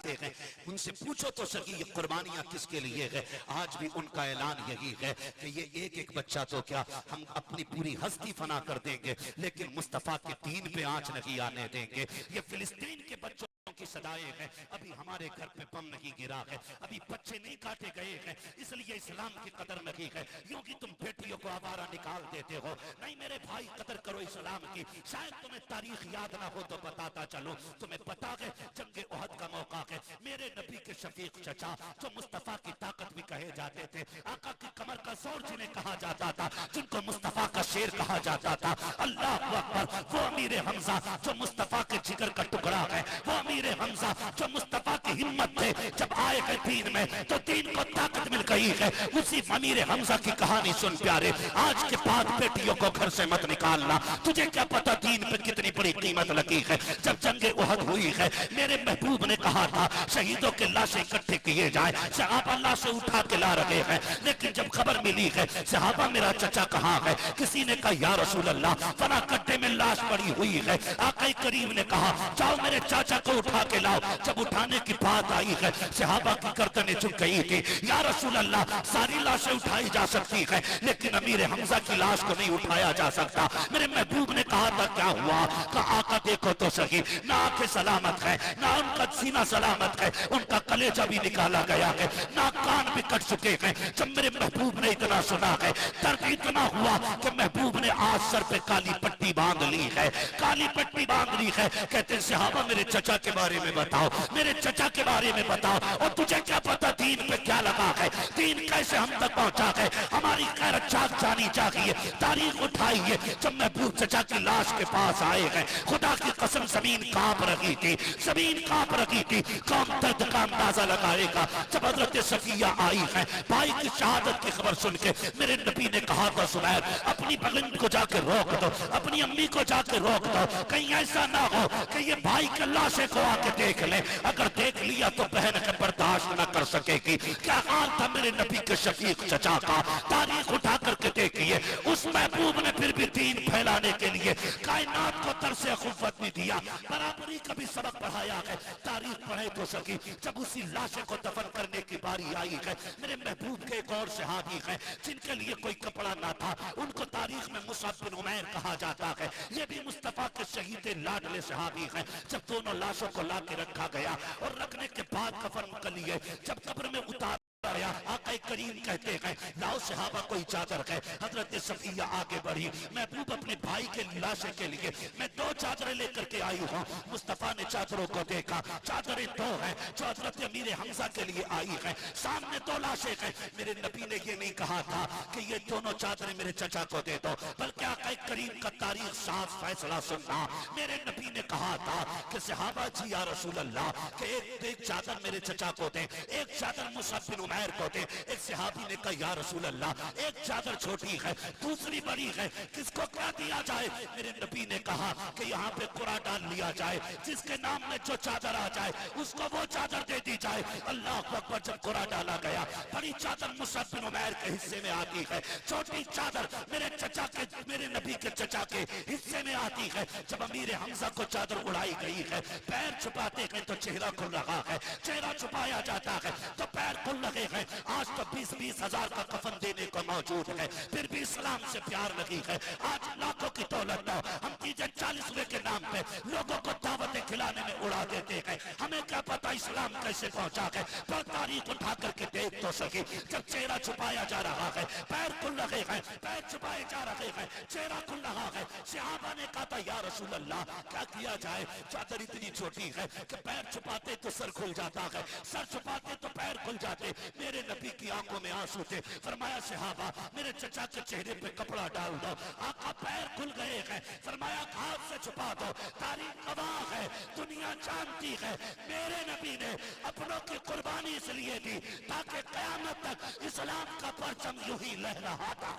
करते हैं, उनसे पूछो तो सही ये कुर्बानियां किसके लिए है। आज भी उनका ऐलान यही है कि ये एक एक बच्चा तो क्या, हम अपनी पूरी हस्ती फना कर देंगे लेकिन मुस्तफा के दीन पे आंच नहीं आने देंगे। ये फिलिस्तीन के बच्चों की सदाएं हैं, अभी हमारे घर पे बम नहीं गिरा है, अभी बच्चे नहीं काटे गए हैं, इसलिए इस्लाम की कदर नहीं है। यूं कि तुम बेटियों को आवारा निकाल देते हो। नहीं मेरे भाई, कदर करो इस्लाम की। शायद तुम्हें तारीख याद ना हो तो बताता चलो, तुम्हें पता है जंगे उहद का मौका है, मेरे नबी के शफीक चचा जो मुस्तफा की ताकत भी कहे जाते थे, आका की कमर का जोर जिन्हें कहा जाता था, जिनको मुस्तफा का शेर कहा जाता था, अल्लाह अकबर, वो अमीर हमजा जो मुस्तफा के जिगर का टुकड़ा है, वो अमीर हमजा जो मुस्तफा की हिम्मत थे, जब आए गए दीन में तो दीन को ताकत मिल गई है। उसी अमीर हमजा की कहानी सुन प्यारे, आज के बाद बेटियों को घर से मत निकालना। तुझे क्या पता दीन पे कितनी बड़ी कीमत लगी है। जब जंगे उहद हुई है, मेरे महबूब ने कहा था शहीदों के लाशें इकट्ठे किए जाए, सहाबा लाशें उठा के ला रहे हैं, लेकिन जब खबर मिली है सहाबा मेरा चचा कहाँ है, किसी ने कहा या रसूल अल्लाह फला गड्ढे में लाश पड़ी हुई है। आका करीम ने कहा जाओ मेरे चाचा को उठा के लाओ। जब उठाने की बात आई है, सहाबा की गर्दनें झुक गई थी। या रसूल अल्लाह सारी लाशें उठाई जा सकती है, लेकिन अमीर हमजा की लाश को नहीं उठाया जा सकता। मेरे महबूब ने कहा था क्या हुआ, कहा आका देखो तो सही, ना आंखें सलामत है, ना उनका सीना सलामत है, उनका कलेजा भी निकाला गया है, ना कान भी कट चुके हैं। जब मेरे महबूब ने इतना सुना है, दर्द इतना हुआ कि महबूब ने आज सर पे काली पट्टी बांध ली है, काली पट्टी बांध ली है। कहते हैं सहाबा मेरे चचा के बारे में बताओ, मेरे चचा के बारे में बताओ, और तुझे क्या पता दीन पे क्या लगा है, दीन कैसे हम तक पहुंचा है। हमारी खैरत जाग जानी चाहिए, तारीख उठाइए। जब महबूब चचा की लाश के पास आए हैं, खुदा की कसम जमीन कांप रही थी, जमीन कांप रही थी। कौन दर्द का अंदाजा लगाएगा। जब हजरत सफिया आई है, भाई की शहादत की खबर सुन के मेरे नबी ने कहा था सुबैर अपनी बहन को जाके रोक दो, अपनी अम्मी को जाके रोक दो, कहीं ऐसा ना हो कि ये भाई के लाशे को आके देख ले। अगर देख लिया तो बहन के बर्दाश्त न कर सकेगी। क्या हाल था मेरे नबी के शफीक चचा का, तारीख उठा करके देखिए। उस महबूब ने फिर भी दीन फैलाने के लिए कायनात को तरसे खुफत भी दिया, बराबरी का भी सबक पढ़ाया है। तारीख पढ़े तो सकी। जब उसी लाशे को दफन करने की बारी आई है, मेरे महबूब के एक और सहाबी है जिनके लिए कोई कपड़ा ना था, उनको तारीख में मुसअब बिन उमैर कहा जाता है। ये भी मुस्तफा के शहीद लाडले सहाबी हैं। जब दोनों लाशों को ला के रखा गया और रखने के बाद कफन कर लिए, जब कब्र में उतार आका करीम कहते हैं लाओ सहाबा कोई चादर है। हजरत सफिया आगे बढ़ी, महबूब अपने भाई के लाशे के लिए मैं 2 चादरें लेकर के आई हूँ। मुस्तफा ने चादरों को देखा, चादरें 2 हैं जो हजरत अमीर हमजा के लिए आई है, सामने 2 लाशें हैं। मेरे नबी ने ये नहीं कहा था कि ये दोनों चादरें मेरे चचा को दे दो, बल्कि आका करीम का तारीख साफ फैसला सुनना। मेरे नबी ने कहा था कि सहाबा जी या रसूल अल्लाह के एक चादर मेरे चचा को दे, एक चादर मुसअब बिन उमैर को दे। एक सहाबी ने कहा या रसूल अल्लाह एक चादर छोटी है, दूसरी बड़ी है, किसको क्या दिया जाए। मेरे नबी ने कहा कि यहाँ पे कुरा डाल लिया जाए, जिसके नाम में जो चादर आ जाए उसको वो चादर दे दी जाए। अल्लाह अकबर। जब कुरा डाला गया, बड़ी चादर मुसअब बिन उमैर के हिस्से में आती है, छोटी चादर मेरे चचा के, मेरे नबी के चचा के हिस्से में आती है। जब अमीर हमजा को चादर उड़ाई गई है, पैर छुपाते हैं तो चेहरा खुल रहा है, चेहरा छुपाया जाता है तो पैर खुल रहे हैं। आज तो 20-20 हजार का कफन देने को मौजूद है, फिर भी इस्लाम से प्यार नहीं है। आज लाखों की दौलत दो, हम चीजें 40वें के नाम पे लोगों को दावतें खिलाने में उड़ा देते हैं। हमें क्या पता इस्लाम कैसे पहुंचा है। पर तारीख उठा करके देख तो सके। जब चेहरा छुपाया जा रहा है, पैर खुल रहे हैं, पैर छुपाए जा रहे हैं, चेहरा खुल रहा है। सहाबा ने कहा था या रसूल अल्लाह क्या किया जाए, चादर इतनी छोटी है कि पैर छुपाते तो सर खुल जाता है, सर छुपाते तो पैर खुल जाते। मेरे नबी की आंखों में आंसू थे। फरमाया सहाबा मेरे चचा के चेहरे पे कपड़ा डाल दो। आका पैर खुल गए हैं। फरमाया हाथ से छुपा दो। तारीख गवाह है, दुनिया जानती है, मेरे नबी ने अपनों की कुर्बानी इसलिए दी ताकि कयामत तक इस्लाम का परचम यूं ही लहराता।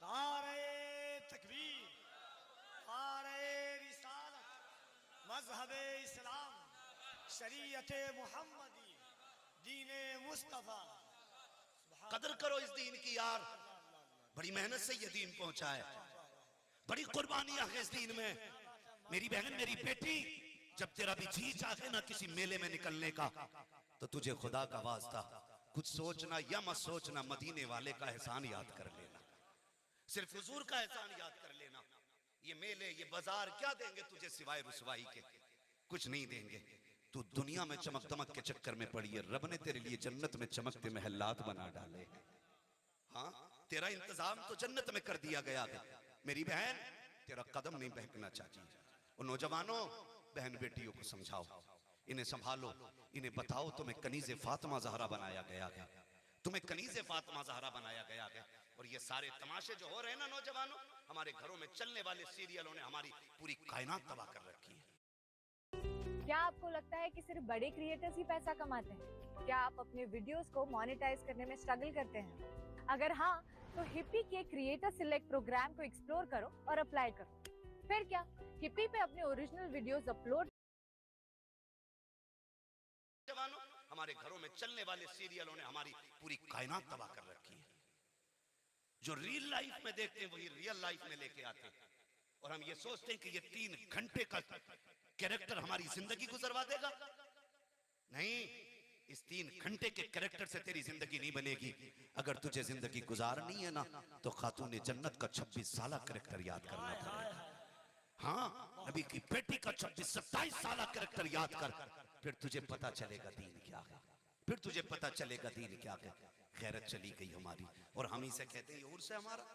नारे तकबीर, नारे रिसालत, मज़हबे इस्लाम, शरीयते मुहम्मदी, दीने मुस्तफा। कदर करो इस दीन की यार, बड़ी मेहनत से ये दीन पहुंचा है, बड़ी कुर्बानियां हैं इस दीन में। मेरी बहन, मेरी बेटी, जब तेरा भी जी चाहे ना किसी मेले में निकलने का, तो तुझे खुदा का वास्ता कुछ सोचना या मत सोचना, मदीने वाले का एहसान याद कर लेना, सिर्फ हुजूर का एहसान याद कर लेना। ये मेले ये बाजार क्या देंगे तुझे सिवाय रुसवाई के? कुछ नहीं देंगे। तू दुनिया में चमक दमक के चक्कर में पड़ी है, रब ने तेरे लिए जन्नत में चमकते महलात बना डाले। हाँ, तेरा इंतजाम तो जन्नत में कर दिया गया है। मेरी बहन, तेरा कदम नहीं बहकना चाहिए। और नौजवानों, बहन बेटियों को समझाओ, इन्हें संभालो, इन्हें बताओ तुम्हें कनीज़े फातिमा ज़हरा बनाया गया है, तुम्हें कनीज़े फातिमा ज़हरा बनाया गया है। और ये सारे तमाशे जो हो रहे हैं ना नौजवानों, हमारे घरों में चलने वाले सीरियलों ने हमारी पूरी कायनात तबाह कर रखी है। क्या आपको लगता है कि सिर्फ बड़े क्रिएटर्स ही पैसा कमाते हैं? क्या आप अपने वीडियोस को मोनेटाइज करने में स्ट्रगल करते हैं? अगर हाँ, तो हिप्पी के क्रिएटर सिलेक्ट प्रोग्राम को एक्सप्लोर करो और अप्लाई करो। फिर क्या, हिप्पी पे अपने ओरिजिनल वीडियोस अपलोड। जवानों, हमारे घरों में चलने वाले सीरियलों ने हमारी पूरी कायनात तबाह कर रखी है। जो रियल लाइफ में देखते हैं वही रियल लाइफ में लेके आते हैं, और हम ये सोचते हैं कि ये 3 घंटे का कैरेक्टर हमारी जिंदगी गुजरवा देगा। नहीं, इस 3 घंटे के कैरेक्टर से तेरी जिंदगी नहीं बनेगी। अगर तुझे जिंदगी गुजारनी है ना, तो खातून जन्नत का 26 साल कैरेक्टर याद करना पड़ेगा। हाँ, नबी की बेटी का 26-27 साल कैरेक्टर याद कर, फिर तुझे पता चलेगा दीन क्या है, फिर तुझे पता चलेगा दीन क्या है। गैरत चली गई हमारी, और हम ही से कहते हैं ये उर्स है हमारा,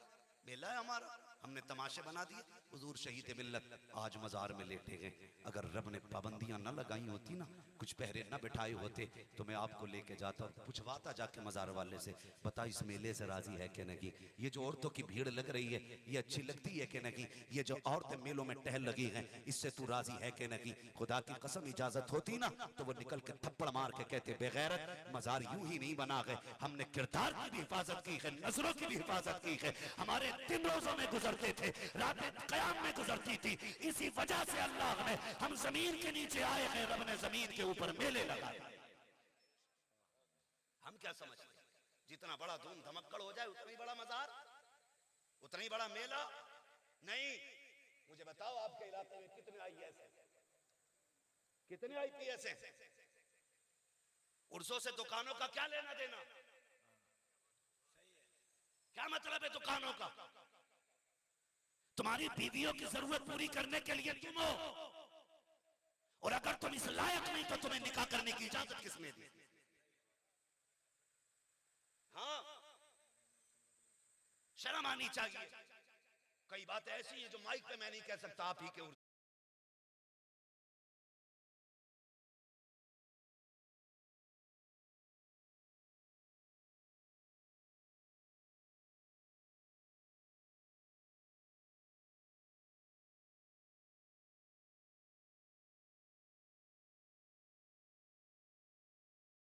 मेला है हमारा, हमने तमाशे बना दिए। हुजूर शहीद मिल्लत आज मजार में लेटे गए। अगर रब ने पाबंदियां न लगाई होती ना, कुछ पहरे न बिठाए होते, तो मैं आपको लेके जाता, पूछवाता जाके मजार वाले से, बता इस मेले से राजी है कि नहीं? ये जो औरतों की भीड़ लग रही है, ये अच्छी लगती है कि नहीं? ये जो औरतें मेलों में टहल लगी हैं, इससे तू राजी है कि नहीं? खुदा की कसम इजाजत होती ना, तो वो निकल के थप्पड़ मार के कहते, बेगैरत, मजार यूं ही नहीं बना गए, हमने किरदार की भी हिफाजत की है, नजरों की भी हिफाजत की है। हमारे दिन रोजों में गुजरते थे, रातें कयाम में गुजरती थी। इसी वजह से अल्लाह ने, हम जमीन के नीचे आए हैं, रब ने जमीन के ऊपर मेले लगाए। हम क्या समझते हैं, जितना बड़ा धूम धमक्कड़ हो जाए उतना ही बड़ा मजार, उतना ही बड़ा मेला? नहीं। मुझे बताओ, आपके इलाके में कितने IAS हैं, कितने IPS हैं? उर्सों से दुकानों का क्या लेना देना? क्या मतलब है दुकानों का? तुम्हारी बीवियों की जरूरत पूरी करने के लिए तुम हो, और अगर तुम इस लायक नहीं तो तुम्हें निकाह करने की इजाजत किसने दी? हाँ, शर्म आनी चाहिए। कई बातें ऐसी हैं जो माइक पे मैं नहीं कह सकता, आप ही के